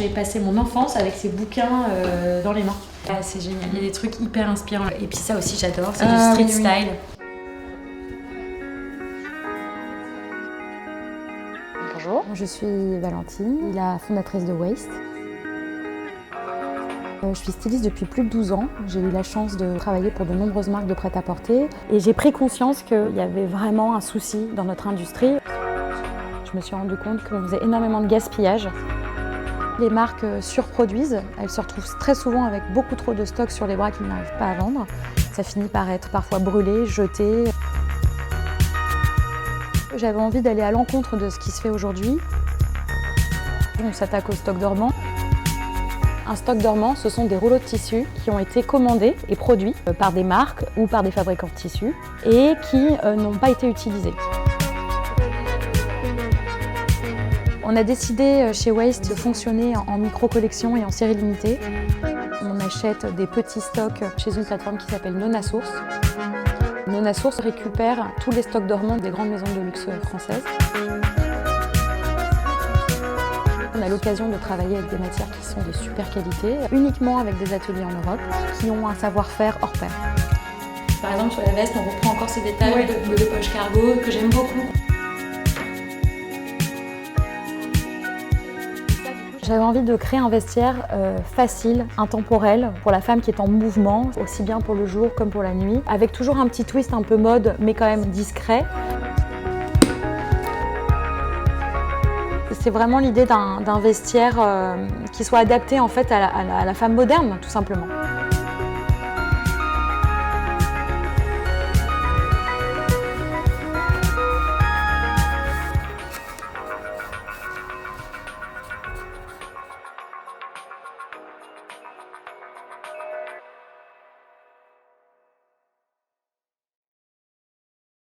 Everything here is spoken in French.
j'ai passé mon enfance avec ces bouquins dans les mains. C'est génial, il y a des trucs hyper inspirants. Et puis ça aussi j'adore, c'est du street style. Bonjour, je suis Valentine, la fondatrice de Waste. Je suis styliste depuis plus de 12 ans. J'ai eu la chance de travailler pour de nombreuses marques de prêt-à-porter et j'ai pris conscience qu'il y avait vraiment un souci dans notre industrie. Je me suis rendu compte qu'on faisait énormément de gaspillage. Les marques surproduisent, elles se retrouvent très souvent avec beaucoup trop de stock sur les bras qu'ils n'arrivent pas à vendre. Ça finit par être parfois brûlé, jeté. J'avais envie d'aller à l'encontre de ce qui se fait aujourd'hui. On s'attaque au stock dormant. Un stock dormant, ce sont des rouleaux de tissu qui ont été commandés et produits par des marques ou par des fabricants de tissus et qui n'ont pas été utilisés. On a décidé chez Waste de fonctionner en micro-collection et en série limitée. On achète des petits stocks chez une plateforme qui s'appelle Nonasource. Nonasource récupère tous les stocks dormants des grandes maisons de luxe françaises. On a l'occasion de travailler avec des matières qui sont de super qualité, uniquement avec des ateliers en Europe, qui ont un savoir-faire hors pair. Par exemple, sur la veste, on reprend encore ces détails de poche cargo que j'aime beaucoup. J'avais envie de créer un vestiaire facile, intemporel, pour la femme qui est en mouvement, aussi bien pour le jour comme pour la nuit, avec toujours un petit twist un peu mode, mais quand même discret. C'est vraiment l'idée d'un vestiaire qui soit adapté en fait à la femme moderne, tout simplement.